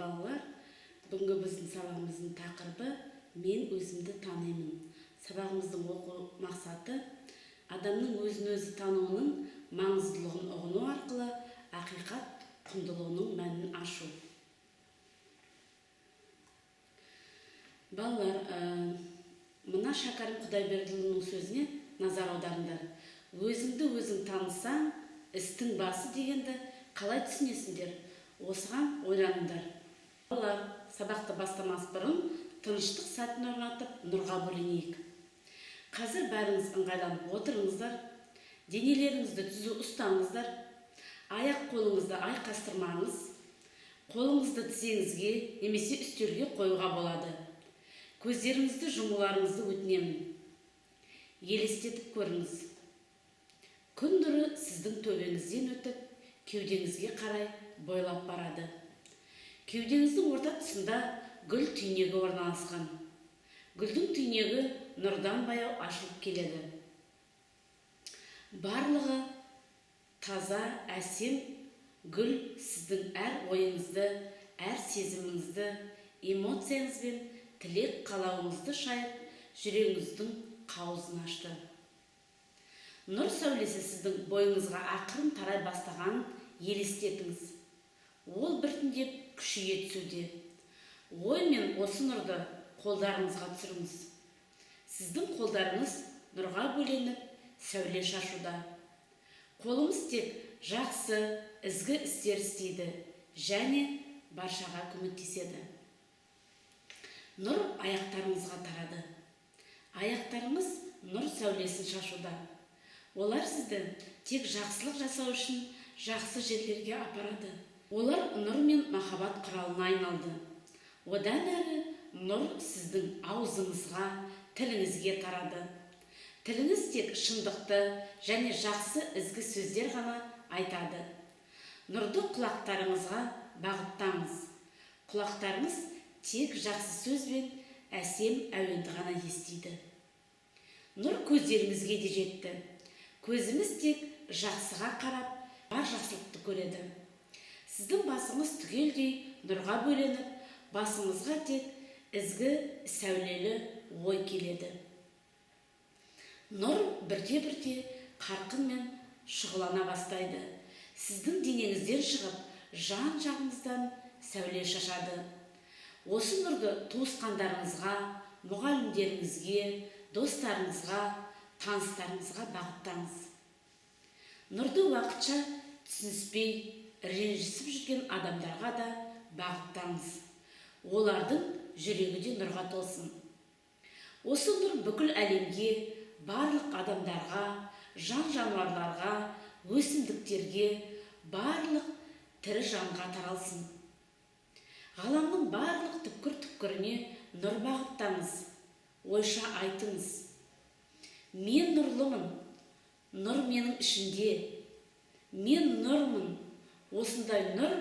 балалар, бүгінгі біздің сабағымыздың тақырыбы «Мен өзімді танимын». Сабағымыздың оқу мақсаты адамның өзін-өзі тануының маңыздылығын ұғыну арқылы ақиқат құндылығының мәнін ашу. Балалар, мына Шәкәрім Құдайбердіұлының сөзіне назар аударыңдар. Өзіңді өзің танысаң, істің басы дегенді қалай түсінесіңдер? Осыған ойланыңдар. Балалар, сабақты бастамас бұрын тыныштық сәтін орнатып нұрға бөленейік. Қазір бәріңіз ыңғайланып отырыңыздар, денелеріңізді түзу ұстаңыздар, аяқ қолыңызды айқастырмаңыз, қолыңызды тізеңізге немесе үстелге қоюға болады. Көздеріңізді жұмуларыңызды өтінемін. Елестетіп көріңіз. Күн нұры сіздің төбеңізден өтіп, кеудеңізге қарай бойлап барады. Кеудеңіздің орта тұсында гүл түйнегі орналасқан. Гүлдің түйнегі нұрдан баяу ашылып келеді. Барлығы таза, әсем гүл сіздің әр ойыңызды, әр сезіміңізді, эмоцияңызбен тілек қалауыңызды шайып, жүрегіңіздің қауызын ашты. Нұр сәулесі сіздің бойыңызға ақырын тарай бастағанын елестетіңіз. Ол біртіндеп күшейе түсуде. Ой мен осы нұрды қолдарыңызға түсіріңіз. Сіздің қолдарыңыз нұрға бөленіп, сәуле шашуда. Қолымыз тек жақсы, ізгі істер істейді және баршаға көмектеседі. Нұр аяқтарыңызға тарады. Аяқтарыңыз нұр сәулесін шашуда. Олар сізді тек жақсылық жасау үшін жақсы жерлерге апарады. Олар нұр мен махаббат құралына айналды. Одан әрі нұр сіздің аузыңызға, тіліңізге тарады. Тіліңіз тек шындықты және жақсы ізгі сөздер ғана айтады. Нұрды құлақтарыңызға бағыттаңыз. Құлақтарыңыз тек жақсы сөз бен әсем әуенді ғана естиді. Нұр көздеріңізге де жетті. Көзіміз тек жақсыға қарап, бар жақсылықты көреді. Сіздің басыңыз түгелдей нұрға бөленіп, басыңызға тек ізгі сәулелі ой келеді. Нұр бірте-бірте қарқынмен шұғылана бастайды. Сіздің денеңізден шығып, жан-жағыңыздан сәуле шашады. Осы нұрды туысқандарыңызға, мұғалімдеріңізге, достарыңызға, таныстарыңызға бағыттаңыз. Нұрды уақытша түсініспей, ренжісіп жүрген адамдарға да бағыттаңыз. Олардың жүрегі де нұрға толсын. Осы нұр бүкіл әлемге, барлық адамдарға, жан-жануарларға, өсімдіктерге, барлық тірі жанға таралсын. Ғаламның барлық түкпір-түкпіріне нұр бағыттаңыз. Ойша айтыңыз. Мен нұрлымын, нұр менің ішінде. Мен нұрмын. Осындай нұр,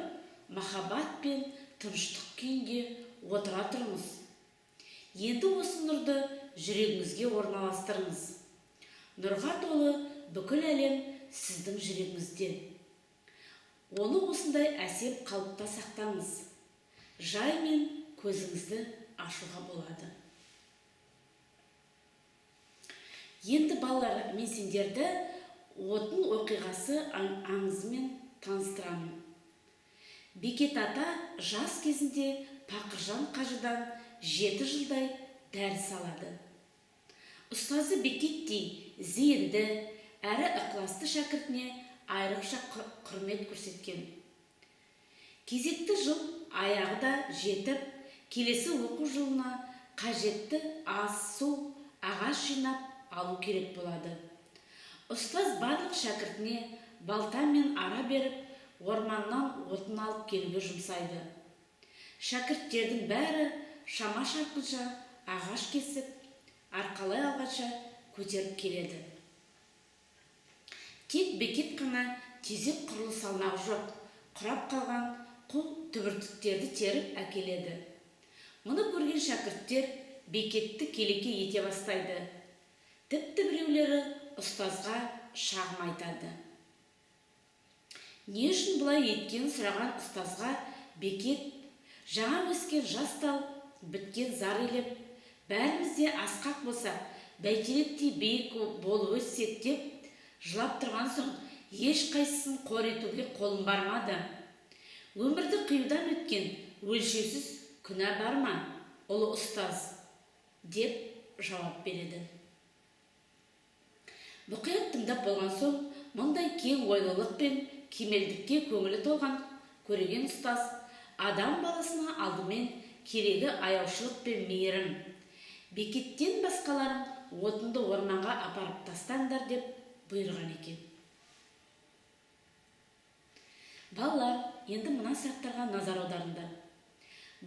махаббат пен тыныштық күйінде отыра тұрыңыз. Енді осы нұрды жүрегіңізге орналастырыңыз. Нұрға толы бүкіл әлем сіздің жүрегіңізде. Оны осындай әсем қалыпта сақтаңыз. Жай мен көзіңізді ашуға болады. Енді балалар, мен сендерді отын оқиғасы аңызымен таныстырамын. Бекет ата жас кезінде Пақыржан қажыдан 7 жылдай дәріс алады. Ұстазы Бекеттей зейінді, әрі ықыласты шәкіртіне айрықша құрмет көрсеткен. Кезекті жыл аяғы да жетіп, келесі оқу жылына қажетті ас, су, ағаш жинап алу керек болады. Ұстаз барлық шәкіртіне балта мен ара беріп, орманнан отын алып келуге жұмсайды. Шәкірттердің бәрі шама шарқынша ағаш кесіп, арқалай алғанша көтеріп келеді. Тек Бекет қана тезек құрылы салмағы жоқ, құрап қалған құл түбіртіктерді теріп әкеледі. Мұны көрген шәкірттер Бекетті келеке ете бастайды. Тіпті біреулері ұстазға шағым айтады. Не үшін бұлай еткенін сұраған ұстазға Бекет Жаңа өскен жас тал біткен зар илеп, бәріміз де асқақ болсақ, бәйтеректей биік болып өссек деп жылап тұрған соң, ешқайсысын қор етуге қолым бармады. Өмірді қиюдан өткен өлшеусіз күнә бар ма, ұлы ұстаз? Деп жауап береді. Мұқият тыңдап болған соң, мұндай кең ойлылық пен кемелдікке көңілі толған көреген ұстаз адам баласына алдымен керегі аяушылық пен мейірім. Бекеттен басқаларын отынды орманға апарып тастаңдар деп бұйырған екен. Балалар, енді мына сұрақтарға назар аударыңдар.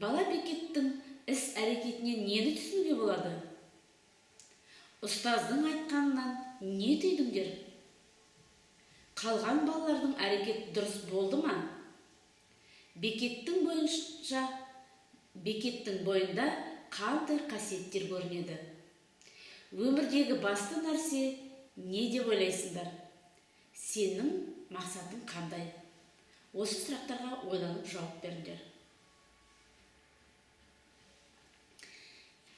Бала бекеттің іс әрекетінен нені түсінуге болады? Ұстаздың айтқанынан не түйдіңдер? Қалған балалардың әрекет дұрыс болды ма? Бекеттің бойында қандай қасиеттер көрінеді? Өмірдегі басты нәрсе не деп ойлайсыңдар? Сенің мақсатың қандай? Осы сұрақтарға ойланып жауап беріңдер.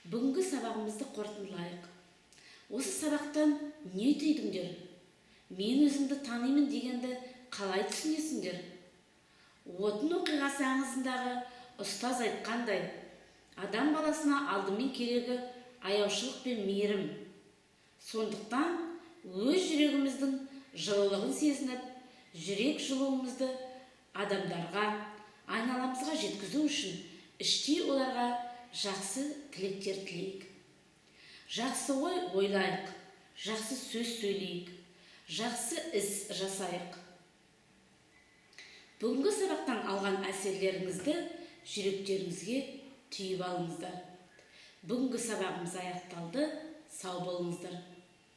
Бүгінгі сабағымызды қорытындылайық. Осы сабақтан не түйдіңдер? Мен өзімді танимын дегенді қалай түсінесіңдер? Отын оқиғасы аңызындағы ұстаз айтқандай, адам баласына алдымен керегі аяушылық пен мейірім. Сондықтан өз жүрегіміздің жылылығын сезініп, жүрек жылуымызды адамдарға, айналамызға жеткізу үшін іштей оларға жақсы тілектер тілейік. Жақсы ой ойлайық, жақсы сөз сөйлейік, жақсы іс жасайық. Бүгінгі сабақтан алған әсерлеріңізді жүректеріңізге түйіп алыңыздар. Бүгінгі сабағымыз аяқталды. Сау болыңыздар.